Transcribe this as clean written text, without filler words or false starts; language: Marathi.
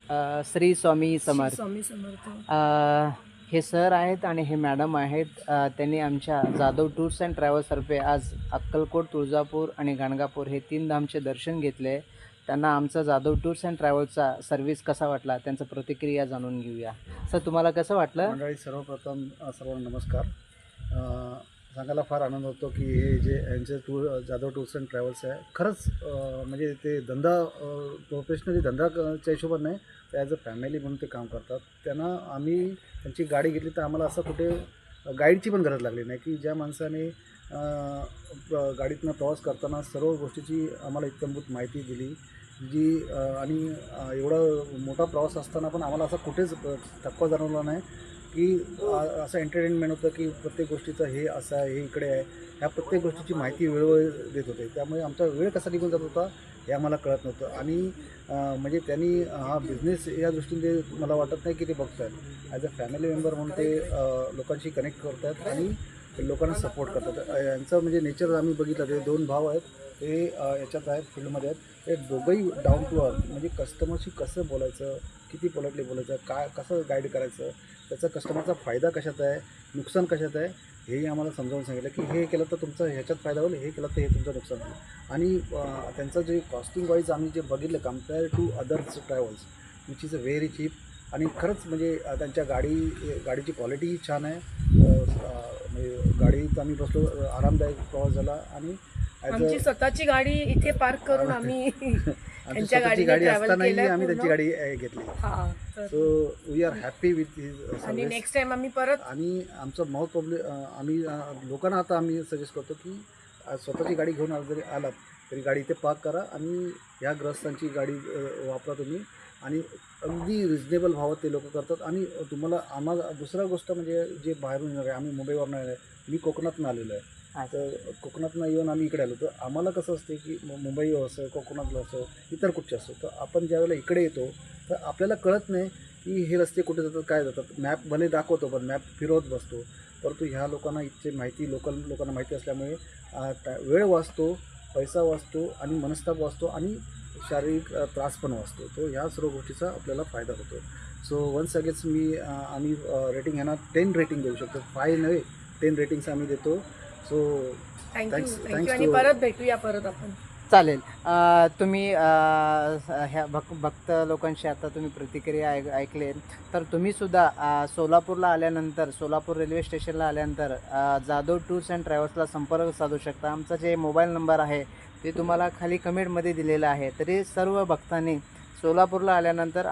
श्री स्वामी समर्थ. स्वामी समर्थ. हे सर आहेत आणि हे मॅडम आहेत. त्यांनी आमच्या जाधव टूर्स अँड ट्रॅव्हल्सतर्फे आज अक्कलकोट, तुळजापूर आणि गाणगापूर हे 3 धामचे दर्शन घेतले. त्यांना आमचा जाधव टूर्स अँड ट्रॅव्हल्सचा सर्व्हिस कसा वाटला, त्यांचं प्रतिक्रिया जाणून घेऊया. सर, तुम्हाला कसं वाटलं? मंडळी, सर्वप्रथम सर्वांना नमस्कार. सांगायला फार आनंद होतो की हे जे यांचे जाधव टूर्स अँड ट्रॅव्हल्स आहे, खरंच म्हणजे ते धंदा प्रोफेशनली धंदाच्या हिशोबाने नाही, ते ॲज अ फॅमिली म्हणून ते काम करतात. त्यांना आम्ही त्यांची गाडी घेतली तर आम्हाला असं कुठे गाईडची पण गरज लागली नाही, की ज्या माणसाने गाडीतनं प्रवास करताना सर्व गोष्टीची आम्हाला इत्थंभूत माहिती दिली जी आणि एवढा मोठा प्रवास असताना पण आम्हाला असा कुठेच थकवा जाणवला नाही, की असं एंटरटेनमेंट होतं की प्रत्येक गोष्टीचं हे असं आहे, हे इकडे आहे, ह्या प्रत्येक गोष्टीची माहिती वेळोवेळी देत होते. त्यामुळे आमचा वेळ कसा निघून जात होता हे आम्हाला कळत नव्हतं. आणि म्हणजे त्यांनी हा बिझनेस या दृष्टीने मला वाटत नाही की ते बघत आहेत. ॲज अ फॅमिली मेंबर म्हणून ते लोकांशी कनेक्ट करतात आणि लोकांना सपोर्ट करतात. यांचं म्हणजे नेचर आम्ही बघितलं, ते 2 भाव आहेत, ते याच्यात आहेत, फील्डमध्ये आहेत. ते दोघंही डाऊन टू अर्थ, म्हणजे कस्टमरशी कसं बोलायचं, किती पोलाइटली बोलायचं, काय कसं गाईड करायचं, त्याचा कस्टमरचा फायदा कशात आहे, नुकसान कशात आहे, हेही आम्हाला समजावून सांगितलं की हे केलं तर तुमचं ह्याच्यात फायदा होईल, हे केलं तर हे तुमचं नुकसान होईल. आणि त्यांचं जे कॉस्टिंग वाईज आम्ही जे बघितलं compare to others travels which is a very cheap. आणि खरंच म्हणजे त्यांच्या गाडीची क्वालिटीही छान आहे. म्हणजे गाडीत आम्ही बसलो, आरामदायक प्रवास झाला. आणि आमची स्वतःची गाडी इथे पार्क करून आम्ही त्यांच्या गाडी गाडीने असतानाही केलं आम्ही त्यांची गाडी घेतली. So we are happy with his आणि सर्व्हिस. नेक्स्ट टाइम आम्ही परत. आणि आमचं माउथ पब्लिक आम्ही लोकांना आता आम्ही सजेस्ट करतो की स्वतःची गाडी घेऊन जरी आलात तरी गाडी इथे पार्क करा आणि ह्या ग्रस्तांची गाडी वापरा तुम्ही. आणि अगदी रिजनेबल भावात ते लोक करतात. आणि तुम्हाला आम्हाला दुसरा गोष्ट म्हणजे जे बाहेरून येणार आहे, आम्ही मुंबईवरून येणार आहे, मी कोकणातून आलेलो आहे. तर कोकणातनं येऊन आम्ही इकडे आलो, तर आम्हाला कसं असते की मुंबई असो, कोकणातलं असो, इतर कुठचे असो, तर आपण ज्यावेळेला इकडे येतो तर आपल्याला कळत नाही की हे रस्ते कुठे जातात, काय जातात. मॅप भले दाखवतो पण मॅप फिरवत बसतो. परंतु ह्या लोकांना इथचे माहिती, लोकल लोकांना माहिती असल्यामुळे वेळ वाचतो, पैसा वाचतो आणि मनस्ताप वाचतो आणि शारीरिक त्रास पण वाचतो. तो ह्या सर्व गोष्टीचा आपल्याला फायदा होतो. सो वन्स अगेन्स आम्ही रेटिंग ह्यांना 10 रेटिंग देऊ शकतो. 5 नव्हे, 10 रेटिंग्स आम्ही देतो. सो थँक्यू आणि परत भेटूया परत आपण. चालेल. तुम्ही ह्या भक्त लोकांशी आता तुम्ही प्रतिक्रिया ऐकले, तर तुम्हीसुद्धा सोलापूरला आल्यानंतर, सोलापूर रेल्वे स्टेशनला आल्यानंतर जाधव टूर्स अँड ट्रॅव्हल्सला संपर्क साधू शकता. आमचा जे मोबाईल नंबर आहे ते तुम्हाला खाली कमेंटमध्ये दिलेला आहे. तरी सर्व भक्तांनी सोलापूरला आल्यानंतर